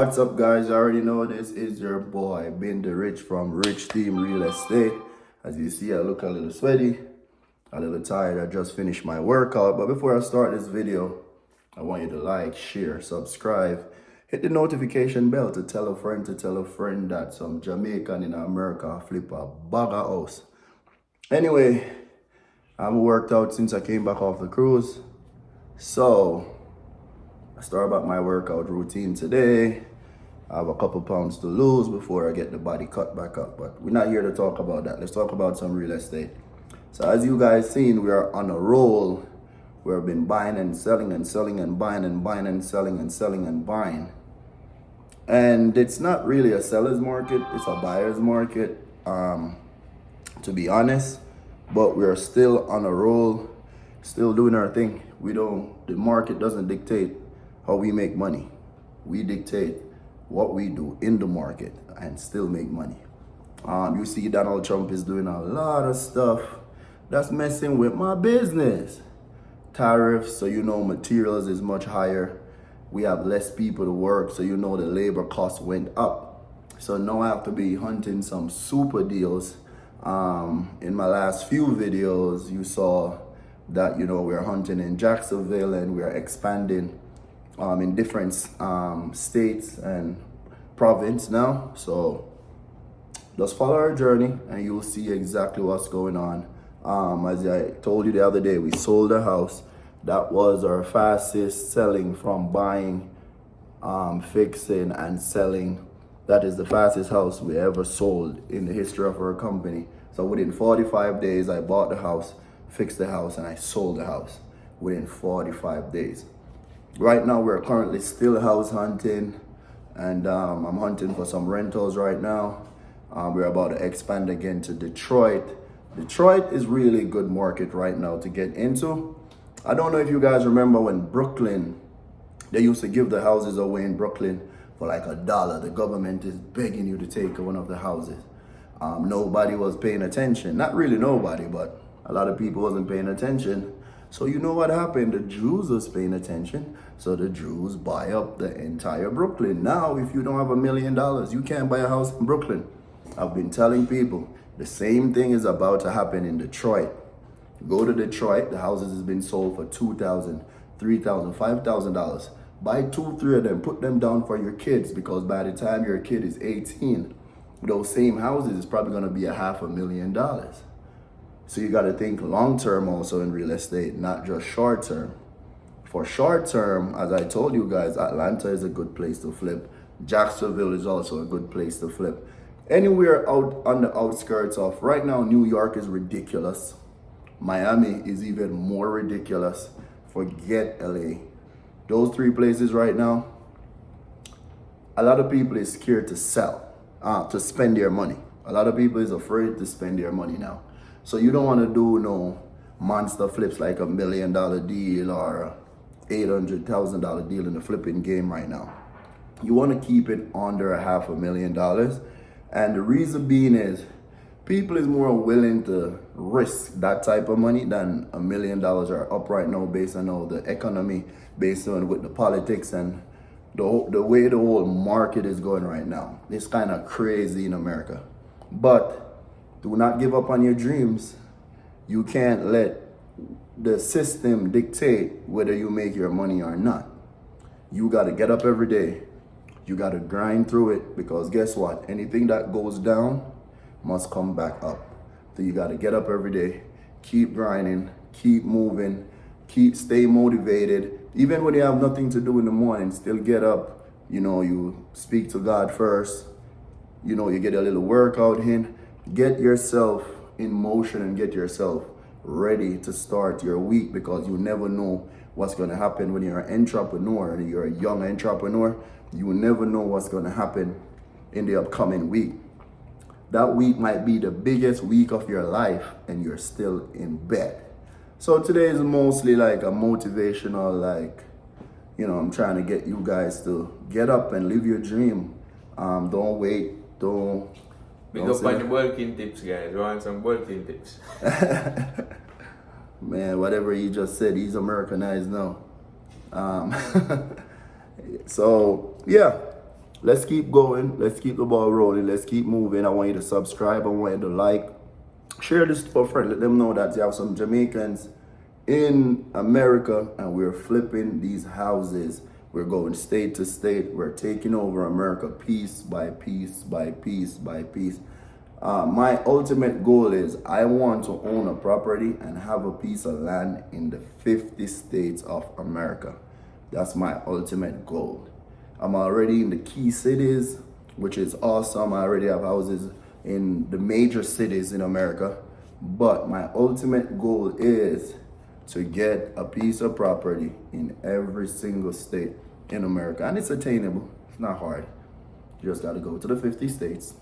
What's up, guys? You already know this is your boy, Ben the Rich from Rich Team Real Estate. As you see, I look a little sweaty, a little tired. I just finished my workout. But before I start this video, I want you to like, share, subscribe, hit the notification bell to tell a friend that some Jamaican in America flip a bag of house. Anyway, I've worked out since I came back off the cruise. So I start back my workout routine today. I have a couple pounds to lose before I get the body cut back up, but we're not here to talk about that. Let's talk about some real estate. So as you guys seen, we are on a roll. We've been buying and selling and selling and buying and buying and selling and selling and buying. And it's not really a seller's market, it's a buyer's market, to be honest. But we're still on a roll, still doing our thing. The market doesn't dictate how we make money. We dictate what we do in the market and still make money. You see Donald Trump is doing a lot of stuff that's messing with my business. Tariffs, so you know materials is much higher. We have less people to work, so you know the labor cost went up. So now I have to be hunting some super deals. In my last few videos, you saw that, we're hunting in Jacksonville and we're expanding in different states and province now. So just follow our journey and you'll see exactly what's going on. As I told you the other day, we sold a house. That was our fastest selling from buying, fixing and selling. That is the fastest house we ever sold in the history of our company. So within 45 days, I bought the house, fixed the house, and I sold the house within 45 days. Right now, we're currently still house hunting, and I'm hunting for some rentals right now. We're about to expand again to Detroit. Detroit is really a good market right now to get into. I don't know if you guys remember when Brooklyn, they used to give the houses away in Brooklyn for like $1. The government is begging you to take one of the houses. Nobody was paying attention. Not really nobody, but a lot of people wasn't paying attention. So you know what happened? The Jews was paying attention. So the Jews buy up the entire Brooklyn. Now, if you don't have $1 million, you can't buy a house in Brooklyn. I've been telling people the same thing is about to happen in Detroit. Go to Detroit, the houses has been sold for $2,000, $3,000, $5,000. Buy 2-3 of them, put them down for your kids, because by the time your kid is 18, those same houses is probably gonna be $500,000. So you gotta think long-term also in real estate, not just short-term. For short-term, as I told you guys, Atlanta is a good place to flip. Jacksonville is also a good place to flip. Anywhere out on the outskirts of, right now, New York is ridiculous. Miami is even more ridiculous. Forget LA. Those three places right now, a lot of people is scared to sell, to spend their money. A lot of people is afraid to spend their money now. So you don't want to do no monster flips like $1 million deal or $800,000 deal in the flipping game right now. You want to keep it under $500,000. And the reason being is people is more willing to risk that type of money than $1 million are up right now based on all the economy, based on with the politics and the way the whole market is going right now. It's kind of crazy in America. But do not give up on your dreams. You can't let the system dictate whether you make your money or not. You got to get up every day. You got to grind through it, because guess what? Anything that goes down must come back up. So you got to get up every day, keep grinding, keep moving, stay motivated. Even when you have nothing to do in the morning, still get up. You speak to God first. You get a little workout in. Get yourself in motion and get yourself ready to start your week, because you never know what's going to happen when you're an entrepreneur and you're a young entrepreneur. You will never know what's going to happen in the upcoming week. That week might be the biggest week of your life and you're still in bed. So today is mostly like a motivational, I'm trying to get you guys to get up and live your dream. Don't wait. Big up on the bulking tips, guys. You want some bulking tips? Man, whatever he just said, he's Americanized now. So, yeah. let's keep going. Let's keep the ball rolling. Let's keep moving. I want you to subscribe. I want you to like. Share this to a friend. Let them know that you have some Jamaicans in America and we're flipping these houses. We're going state to state. We're taking over America piece by piece by piece by piece. My ultimate goal is I want to own a property and have a piece of land in the 50 states of America. That's my ultimate goal. I'm already in the key cities, which is awesome. I already have houses in the major cities in America. But my ultimate goal is to get a piece of property in every single state in America. And it's attainable. It's not hard. You just got to go to the 50 states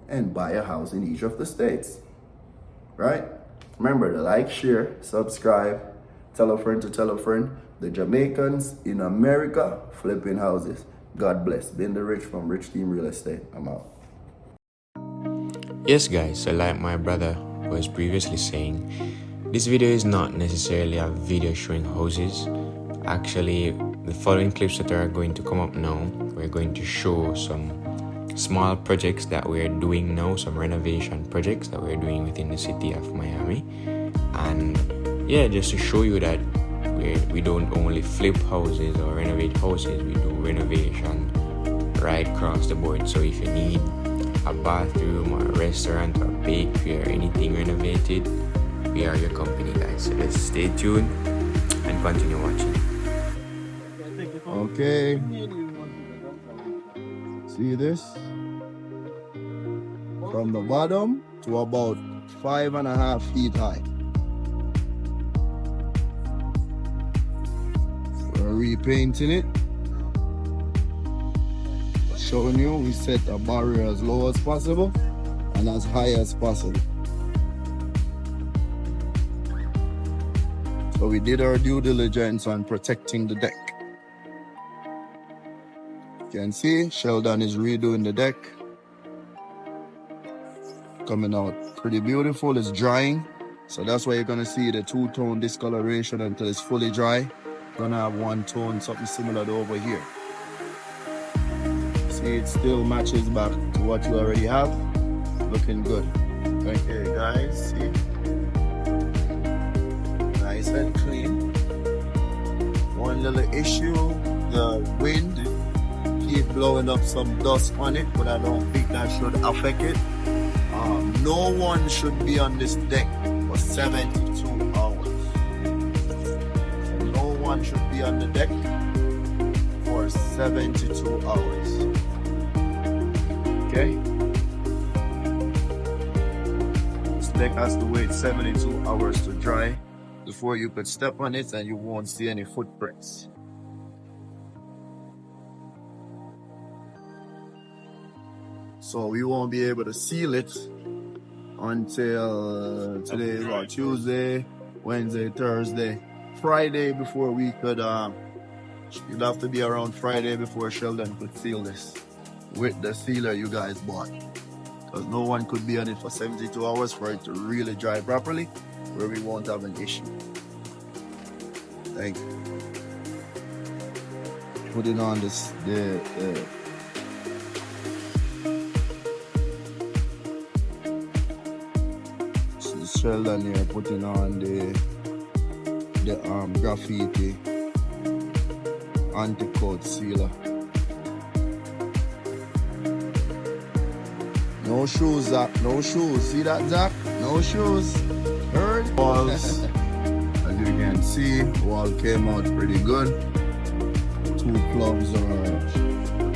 and buy a house in each of the states. Right? Remember to like, share, subscribe, tell a friend to tell a friend. The Jamaicans in America flipping houses. God bless. Been the Rich from Rich Team Real Estate. I'm out. Yes guys, so like my brother was previously saying, this video is not necessarily a video showing houses. Actually, the following clips that are going to come up now, we're going to show some small projects that we're doing now, some renovation projects that we're doing within the city of Miami. And yeah, just to show you that we don't only flip houses or renovate houses, we do renovation right across the board. So if you need a bathroom or a restaurant or bakery or anything renovated, we are your company, guys. So let's stay tuned and continue watching. Okay. See this? From the bottom to about 5.5 feet high. We're repainting it. Showing you, we set a barrier as low as possible and as high as possible. So we did our due diligence on protecting the deck. You can see Sheldon is redoing the deck. Coming out pretty beautiful. It's drying. So that's why you're gonna see the two-tone discoloration until it's fully dry. Gonna have one tone, something similar to over here. See, it still matches back to what you already have. Looking good. Okay, guys, see? Nice and clean. One little issue, the wind keep blowing up some dust on it, but I don't think that should affect it. No one should be on this deck for 72 hours. No one should be on the deck for 72 hours. Okay? This deck has to wait 72 hours to dry before you could step on it and you won't see any footprints. So we won't be able to seal it until today is what, Tuesday, Wednesday, Thursday, Friday before we could, you'd have to be around Friday before Sheldon could seal this with the sealer you guys bought. Because no one could be on it for 72 hours for it to really dry properly, where we won't have an issue. Thank you. Putting on this, the Sheldon here putting on the graffiti anti-coat sealer. No shoes, Zach. No shoes. See that, Zach? No shoes. Heard? Walls. As you can see, wall came out pretty good. Two plugs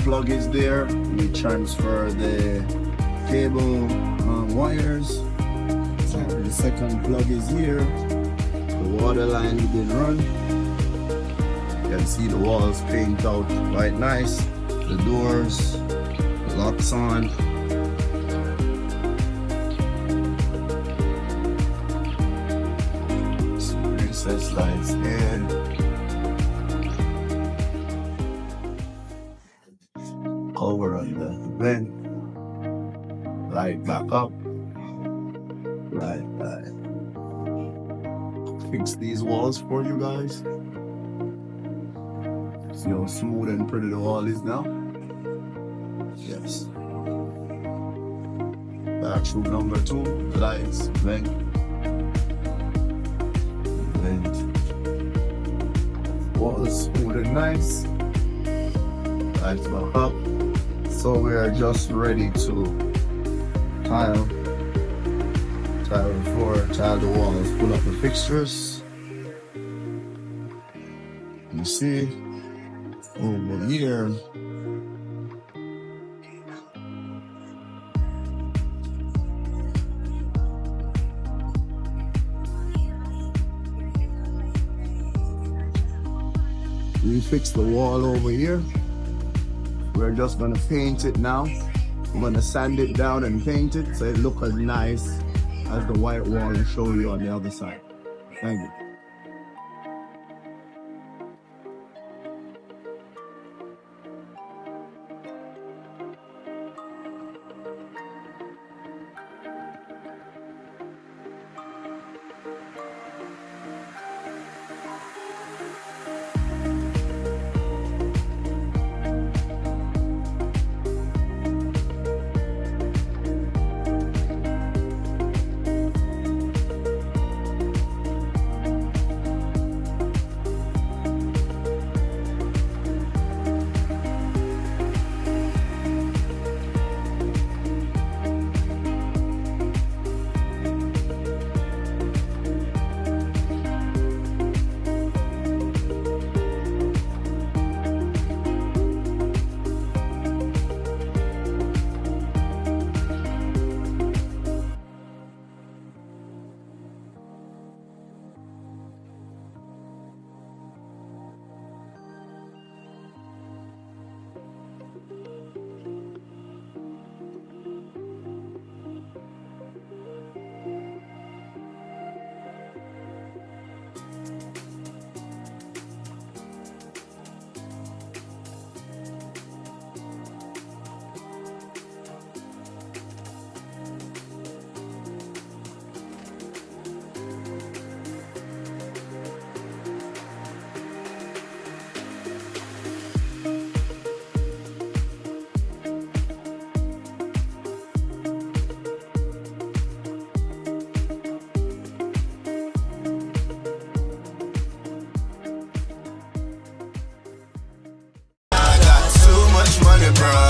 plug is there. We transfer the cable wires. The second plug is here. The water line didn't run. You can see the walls paint out quite nice. The doors, the locks on. Some recess lights in. Cover on the vent. Light back up. Right. Fix these walls for you guys. See how smooth and pretty the wall is now? Yes. Bathroom number 2, lights, vent. Walls smooth and nice. Lights back up. So we are just ready to tile the floor, tile the walls, pull up the fixtures. You see over here. We fixed the wall over here. We're just gonna paint it now. I'm gonna sand it down and paint it so it looks as nice as the white wall I show you on the other side. Thank you. Money, bro.